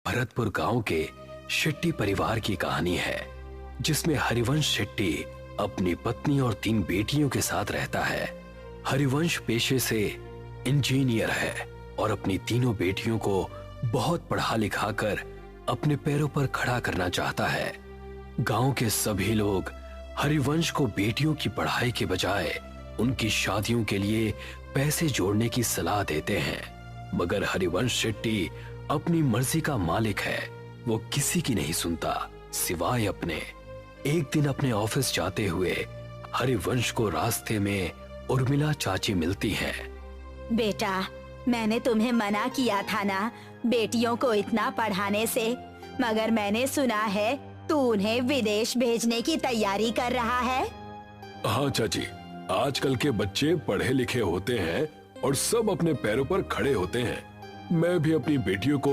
भरतपुर गांव के शेट्टी परिवार की कहानी है, जिसमें हरिवंश शेट्टी अपनी पत्नी और 3 बेटियों के साथ रहता है। हरिवंश पेशे से इंजीनियर है और अपनी तीनों बेटियों को बहुत पढ़ा लिखा कर अपने पैरों पर खड़ा करना चाहता है। गांव के सभी लोग हरिवंश को बेटियों की पढ़ाई के बजाय उनकी शादियों के लिए पैसे जोड़ने की सलाह देते हैं, मगर हरिवंश शेट्टी अपनी मर्जी का मालिक है। वो किसी की नहीं सुनता सिवाय अपने। एक दिन अपने ऑफिस जाते हुए हरिवंश को रास्ते में उर्मिला चाची मिलती हैं। बेटा, मैंने तुम्हें मना किया था ना बेटियों को इतना पढ़ाने से, मगर मैंने सुना है तू उन्हें विदेश भेजने की तैयारी कर रहा है। हाँ चाची, आजकल के बच्चे पढ़े लिखे होते हैं और सब अपने पैरों पर खड़े होते हैं। मैं भी अपनी बेटियों को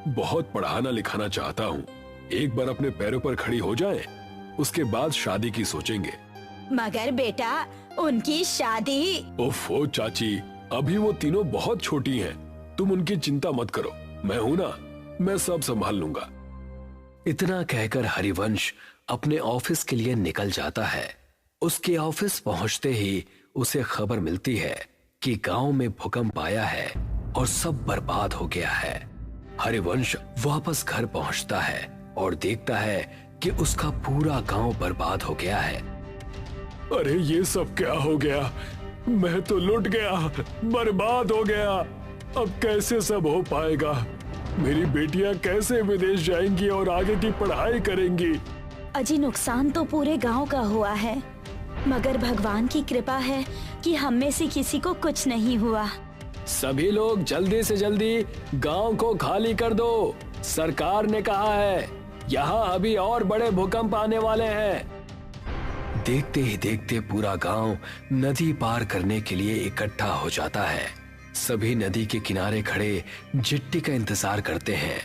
बहुत पढ़ाना लिखाना चाहता हूँ। एक बार अपने पैरों पर खड़ी हो जाएं, उसके बाद शादी की सोचेंगे। मगर बेटा, उनकी शादी। ओफो चाची, अभी वो तीनों बहुत छोटी हैं। तुम उनकी चिंता मत करो, मैं हूँ ना, मैं सब संभाल लूंगा। इतना कहकर हरिवंश अपने ऑफिस के लिए निकल जाता है। उसके ऑफिस पहुंचते ही उसे खबर मिलती है कि गांव में भूकंप आया है और सब बर्बाद हो गया है। हरिवंश वापस घर पहुंचता है और देखता है कि उसका पूरा गांव बर्बाद हो गया है। अरे ये सब क्या हो गया? मैं तो लुट गया, बर्बाद हो गया। अब कैसे सब हो पाएगा? मेरी बेटियां कैसे विदेश जाएंगी और आगे की पढ़ाई करेंगी? अजी, नुकसान तो पूरे गांव का हुआ है, मगर भगवान की कृपा है कि हम में से किसी को कुछ नहीं हुआ। सभी लोग जल्दी से जल्दी गांव को खाली कर दो। सरकार ने कहा है यहाँ अभी और बड़े भूकंप आने वाले हैं। देखते ही देखते पूरा गांव नदी पार करने के लिए इकट्ठा हो जाता है। सभी नदी के किनारे खड़े जिट्टी का इंतजार करते हैं।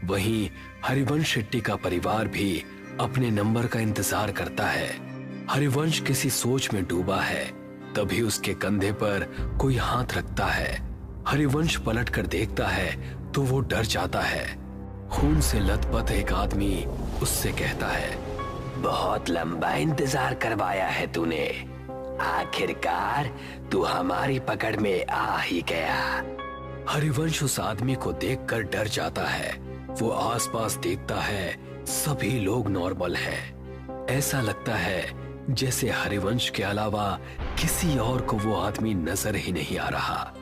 वहीं हरिवंश शेट्टी का परिवार भी अपने नंबर का इंतजार करता है। हरिवंश किसी सोच में डूबा है, तभी उसके कंधे पर कोई हाथ रखता है। हरिवंश पलट कर देखता है तो वो डर जाता है। खून से लथपथ एक आदमी उससे कहता है, बहुत लंबा इंतजार करवाया है तूने, आखिरकार तू हमारी पकड़ में आ ही गया। हरिवंश उस आदमी को देखकर डर जाता है। वो आसपास देखता है, सभी लोग नॉर्मल हैं। ऐसा लगता है जैसे हरिवंश के अलावा किसी और को वो आदमी नजर ही नहीं आ रहा।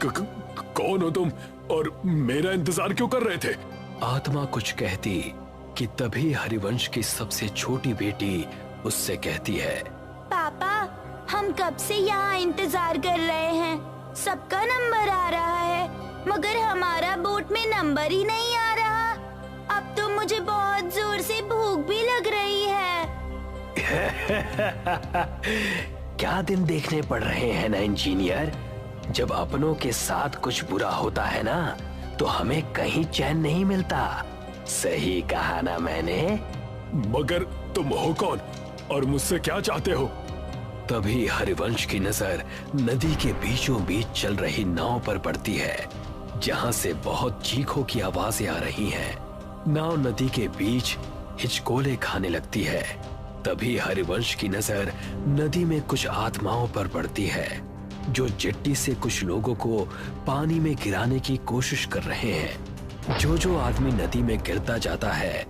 कौन हो तुम और मेरा इंतजार क्यों कर रहे थे? आत्मा कुछ कहती कि तभी हरिवंश की सबसे छोटी बेटी उससे कहती है, पापा, हम कब से यहाँ इंतजार कर रहे हैं। सबका नंबर आ रहा है, मगर हमारा बोट में नंबर ही नहीं आ रहा। अब तो मुझे बहुत जोर से भूख भी लग रही है। क्या दिन देखने पड़ रहे हैं ना इंजीनियर। जब अपनों के साथ कुछ बुरा होता है ना, तो हमें कहीं चैन नहीं मिलता। सही कहा ना मैंने? मगर तुम हो कौन और मुझसे क्या चाहते हो? तभी हरिवंश की नजर नदी के बीचों बीच चल रही नाव पर पड़ती है, जहां से बहुत चीखों की आवाजें आ रही हैं। नाव नदी के बीच हिचकोले खाने लगती है। तभी हरिवंश की नजर नदी में कुछ आत्माओं पर पड़ती है, जो जेट्टी से कुछ लोगों को पानी में गिराने की कोशिश कर रहे हैं। जो आदमी नदी में गिरता जाता है,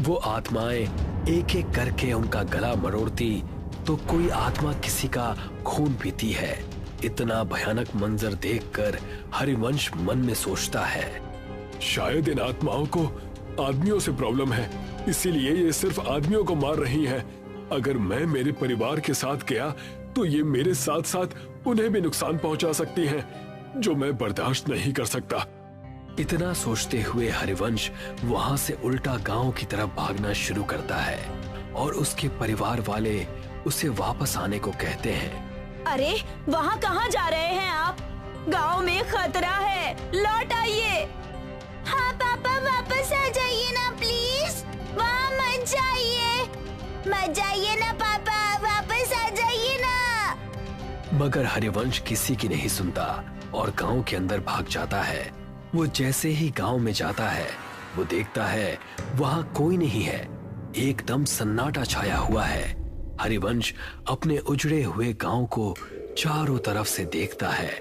वो आत्माएं एक एक करके उनका गला मरोड़ती, तो कोई आत्मा किसी का खून पीती है। इतना भयानक मंजर देखकर हरिवंश मन में सोचता है, शायद इन आत्माओं को आदमियों से प्रॉब्लम है, इसीलिए ये सिर्फ आदमियों को मार रही हैं। अगर मैं मेरे परिवार के साथ गया तो ये मेरे साथ साथ उन्हें भी नुकसान पहुंचा सकती हैं, जो मैं बर्दाश्त नहीं कर सकता। इतना सोचते हुए हरिवंश वहां से उल्टा गांव की तरफ भागना शुरू करता है और उसके परिवार वाले उसे वापस आने को कहते हैं। अरे, वहाँ कहाँ जा रहे हैं आप? गांव में खतरा है, लौट आइए। हाँ पापा, वापस आ जाइए ना प्लीज। वहाँ मत जाइए ना पापा, वापस आ जाइए ना। मगर हरिवंश किसी की नहीं सुनता और गांव के अंदर भाग जाता है। वो जैसे ही गांव में जाता है, वो देखता है वहां कोई नहीं है, एकदम सन्नाटा छाया हुआ है। हरिवंश अपने उजड़े हुए गांव को चारों तरफ से देखता है।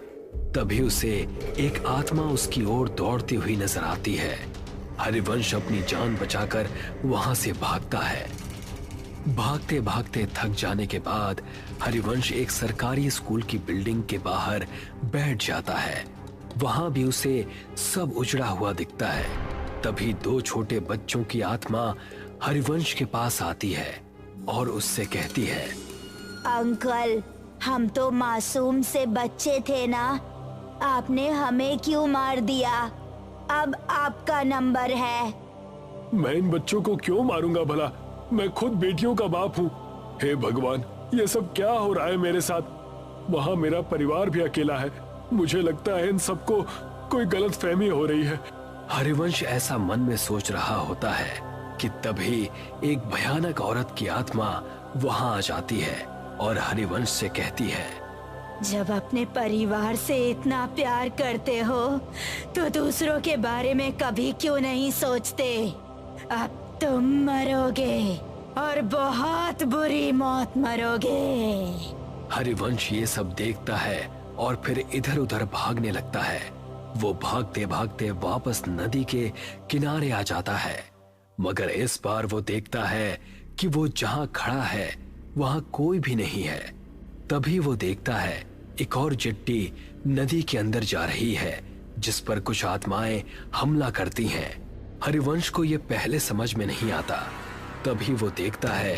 तभी उसे एक आत्मा उसकी ओर दौड़ती हुई नजर आती है। हरिवंश अपनी जान बचाकर वहां से भागता है। भागते भागते थक जाने के बाद हरिवंश एक सरकारी स्कूल की बिल्डिंग के बाहर बैठ जाता है। वहां भी उसे सब उजड़ा हुआ दिखता है। तभी दो छोटे बच्चों की आत्मा हरिवंश के पास आती है और उससे कहती है, अंकल, हम तो मासूम से बच्चे थे ना, आपने हमें क्यों मार दिया? अब आपका नंबर है। मैं इन बच्चों को क्यों मारूंगा भला? मैं खुद बेटियों का बाप हूँ। हे भगवान, ये सब क्या हो रहा है मेरे साथ? वहाँ मेरा परिवार भी अकेला है। मुझे लगता है इन सबको कोई गलतफहमी हो रही है। हरिवंश ऐसा मन में सोच रहा होता है कि तभी एक भयानक औरत की आत्मा वहां आ जाती है और हरिवंश से कहती है, जब अपने परिवार से इतना प्यार करते हो तो दूसरों के बारे में कभी क्यों नहीं सोचते? अब तुम मरोगे और बहुत बुरी मौत मरोगे। हरिवंश ये सब देखता है और फिर इधर उधर भागने लगता है। वो भागते भागते वापस नदी के किनारे आ जाता है, मगर इस बार वो देखता है कि वो जहां खड़ा है वहां कोई भी नहीं है। तभी वो देखता है एक और चिट्ठी नदी के अंदर जा रही है, जिस पर कुछ आत्माएं हमला करती हैं। हरिवंश को ये पहले समझ में नहीं आता। तभी वो देखता है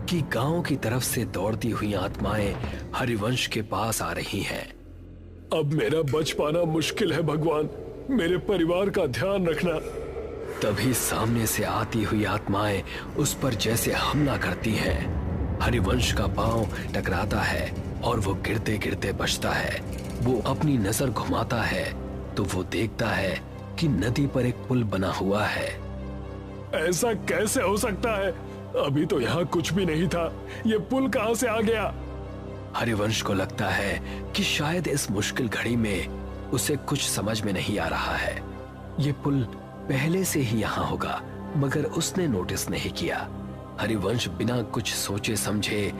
कि गांव की तरफ से दौड़ती हुई आत्माएं हरिवंश के पास आ रही हैं। अब मेरा बच पाना मुश्किल है भगवान, मेरे परिवार का ध्यान रखना। तभी सामने से आती हुई आत्माएं उस पर जैसे हमला करती हैं। हरिवंश का पांव टकराता है और वो गिरते गिरते बचता है। वो अपनी नजर घुमाता है तो वो देखता है कि नदी पर एक पुल बना हुआ है। ऐसा कैसे हो सकता है? अभी तो यहाँ कुछ भी नहीं था, ये पुल कहाँ से आ गया? हरिवंश को लगता है कि शायद इस मुश्किल घड़ी में उसे कुछ समझ में नहीं आ रहा है। ये पुल पहले से ही यहाँ होगा, मगर उसने नोटिस नहीं किया। हरिवंश बिना कुछ सोचे समझे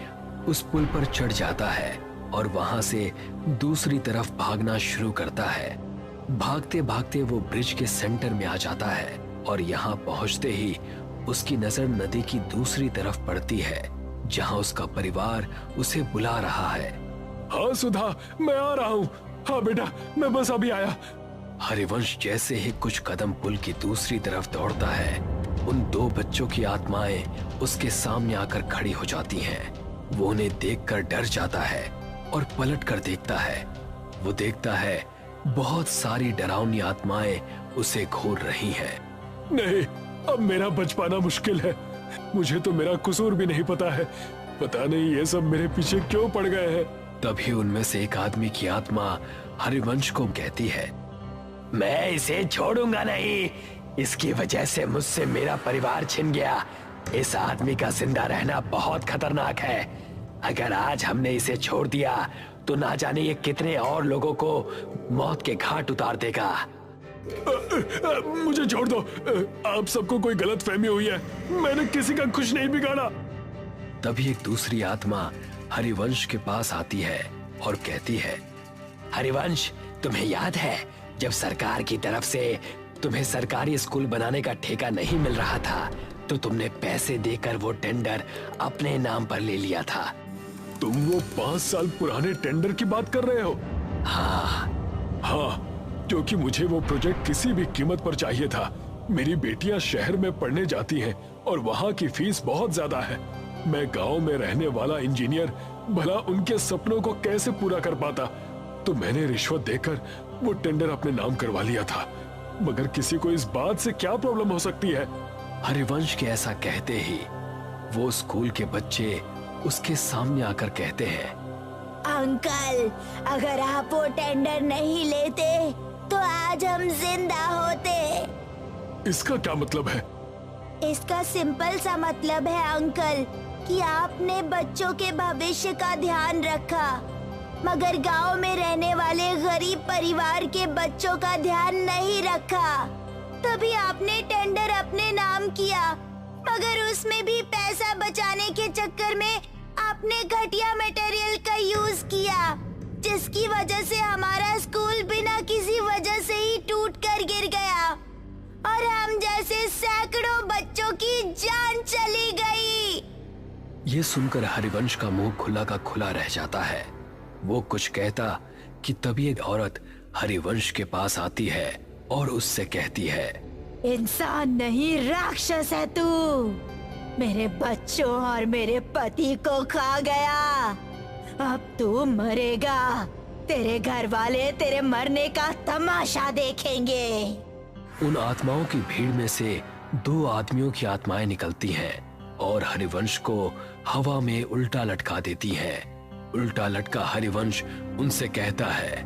उस पुल पर चढ़ जाता है और वहां से दूसरी तरफ भागना शुरू करता है। भागते भागते वो ब्रिज के सेंटर में आ जाता है और यहाँ पहुंचते ही उसकी नजर नदी की दूसरी तरफ पड़ती है, जहां उसका परिवार उसे बुला रहा है। हाँ सुधा, मैं आ रहा हूँ। हाँ बेटा, मैं बस अभी आया। हरिवंश जैसे ही कुछ कदम पुल की दूसरी तरफ दौड़ता है, उन दो बच्चों की आत्माएं उसके सामने आकर खड़ी हो जाती हैं। वो उन्हें देखकर डर जाता है और पलट कर देखता है। वो देखता है बहुत सारी डरावनी आत्माएं उसे घूर रही हैं। नहीं, अब मेरा बच पाना मुश्किल है। मुझे तो मेरा कसूर भी नहीं पता है। पता नहीं ये सब मेरे पीछे क्यों पड़ गए हैं। तभी उनमें से एक आदमी की आत्मा हरिवंश को कहती है, मैं इसे छोड़ूंगा नहीं। इसकी वजह से मुझसे मेरा परिवार छिन गया। इस आदमी का जिंदा रहना बहुत खतरनाक है। अगर आज हमने इसे छोड़ दिया तो ना जाने ये कितने और लोगों को मौत के घाट उतार देगा। मुझे छोड़ दो। आप सबको कोई गलतफहमी हुई है। मैंने किसी का कुछ नहीं बिगाड़ा। तभी एक दूसरी आत्मा हरिवंश के पास आती है और कहती है, हरिवंश, तुम्हें याद है जब सरकार की तरफ से तुम्हें सरकारी स्कूल बनाने का ठेका नहीं मिल रहा था तो तुमने पैसे देकर वो टेंडर अपने नाम पर ले लिया था। तुम वो 5 साल पुराने टेंडर की बात कर रहे हो? हाँ, क्योंकि मुझे वो प्रोजेक्ट किसी भी कीमत पर चाहिए था। मेरी बेटियां शहर में पढ़ने जाती हैं और वहाँ की फीस बहुत ज्यादा है। मैं गांव में रहने वाला इंजीनियर, भला उनके सपनों को कैसे पूरा कर पाता? तो मैंने रिश्वत देकर वो टेंडर अपने नाम करवा लिया था। मगर किसी को इस बात से क्या प्रॉब्लम हो सकती है? हरिवंश के ऐसा कहते ही वो स्कूल के बच्चे उसके सामने आकर कहते हैं, अंकल, अगर आप वो टेंडर नहीं लेते तो आज हम जिंदा होते। इसका क्या मतलब है? इसका सिंपल सा मतलब है अंकल कि आपने बच्चों के भविष्य का ध्यान रखा, मगर गांव में रहने वाले गरीब परिवार के बच्चों का ध्यान नहीं रखा। तभी आपने टेंडर अपने नाम किया, मगर उसमें भी पैसा बचाने के चक्कर में आपने घटिया मटेरियल का यूज किया, जिसकी वजह से हमारा स्कूल बिना किसी वजह से ही टूट कर गिर गया और हम जैसे सैकड़ों बच्चों की जान चली गई। ये सुनकर हरिवंश का मुंह खुला का खुला रह जाता है। वो कुछ कहता कि तभी एक औरत हरिवंश के पास आती है और उससे कहती है, इंसान नहीं राक्षस है तू, मेरे बच्चों और मेरे पति को खा गया, अब तू मरेगा, तेरे घर वाले तेरे मरने का तमाशा देखेंगे। उन आत्माओं की भीड़ में से 2 आदमियों की आत्माएं निकलती हैं और हरिवंश को हवा में उल्टा लटका देती हैं। उल्टा लटका हरिवंश उनसे कहता है,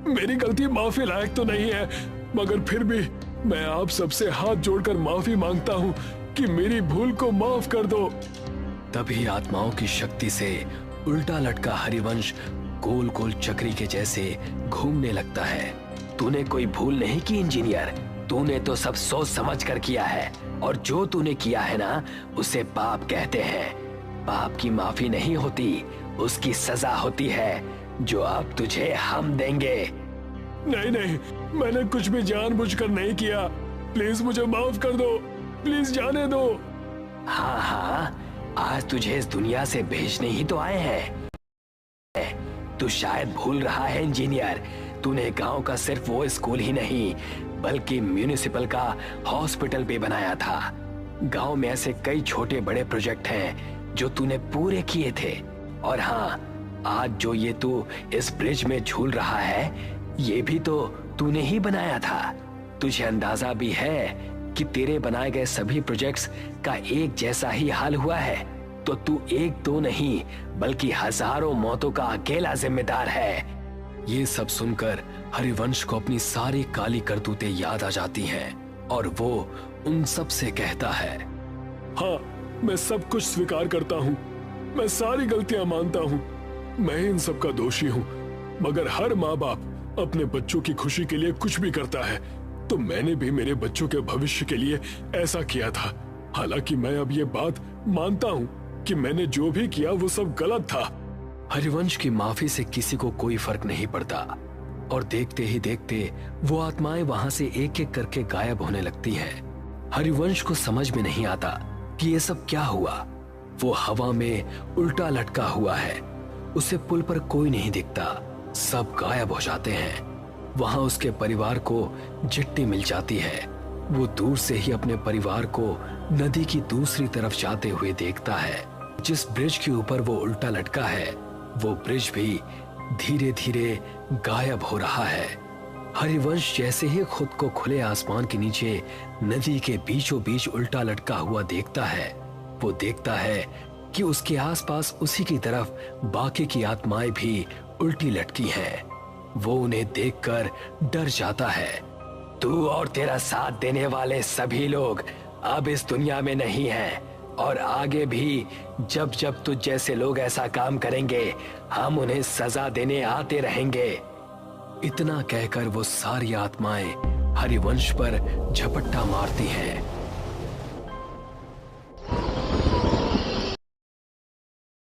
मेरी गलती माफी लायक तो नहीं है, मगर फिर भी मैं आप सबसे हाथ जोड़कर माफी मांगता हूँ कि मेरी भूल को माफ कर दो। तभी आत्माओं की शक्ति से उल्टा लटका हरिवंश गोल गोल चक्री के जैसे घूमने लगता है। तूने कोई भूल नहीं की इंजीनियर, तूने तो सब सोच समझ कर किया है और जो तूने किया है ना, उसे पाप कहते हैं। पाप की माफी नहीं होती, उसकी सजा होती है, जो अब तुझे हम देंगे। नहीं नहीं, मैंने कुछ भी जानबूझकर नहीं किया, प्लीज मुझे माफ कर दो, प्लीज जाने दो। हाँ हाँ, आज तुझे इस दुनिया से भेजने ही तो आए हैं। तू शायद भूल रहा है इंजीनियर, तूने गांव का सिर्फ वो स्कूल ही नहीं बल्कि म्यूनिसिपल का हॉस्पिटल भी बनाया था। गांव में ऐसे कई छोटे बड़े प्रोजेक्ट हैं जो तूने पूरे किए थे। और हाँ, आज जो ये तू इस ब्रिज में झूल रहा है, ये भी तो तूने ही बनाया था। तुझे अंदाजा भी है कि तेरे बनाए गए सभी प्रोजेक्ट्स का एक जैसा ही हाल हुआ है, तो तू एक दो नहीं बल्कि हजारों मौतों का अकेला जिम्मेदार है। ये सब सुनकर हरिवंश को अपनी सारी काली करतूतें याद आ जाती हैं और वो उन सब से कहता है, हाँ, मैं सब कुछ स्वीकार करता हूँ, मैं सारी गलतियां मानता हूँ, मैं इन सब का दोषी हूँ, मगर हर माँ बाप अपने बच्चों की खुशी के लिए कुछ भी करता है, तो मैंने भी मेरे बच्चों के भविष्य के लिए ऐसा किया था। हालांकि मैं अब ये बात मानता हूँ कि मैंने जो भी किया वो सब गलत था। हरिवंश की माफी से किसी को कोई फर्क नहीं पड़ता और देखते ही देखते वो आत्माएं वहां से एक एक करके गायब होने लगती हैं। हरिवंश को समझ में नहीं आता कि ये सब क्या हुआ। वो हवा में उल्टा लटका हुआ है, उसे पुल पर कोई नहीं दिखता, सब गायब हो जाते हैं। वहां उसके परिवार को चिट्ठी मिल जाती है। वो दूर से ही अपने परिवार को नदी की दूसरी तरफ जाते हुए देखता है। जिस ब्रिज के ऊपर वो उल्टा लटका है, वो ब्रिज भी धीरे धीरे गायब हो रहा है। हरिवंश जैसे ही खुद को खुले आसमान के नीचे नदी के बीचों बीच उल्टा लटका हुआ देखता है, वो देखता है कि उसके आसपास उसी की तरफ बाकी की आत्माएं भी उल्टी लटकी हैं। वो उन्हें देखकर डर जाता है। तू और तेरा साथ देने वाले सभी लोग अब इस दुनिया में नहीं हैं और आगे भी जब जब तुझ जैसे लोग ऐसा काम करेंगे, हम उन्हें सजा देने आते रहेंगे। इतना कहकर वो सारी आत्माएं हरिवंश पर झपट्टा मारती हैं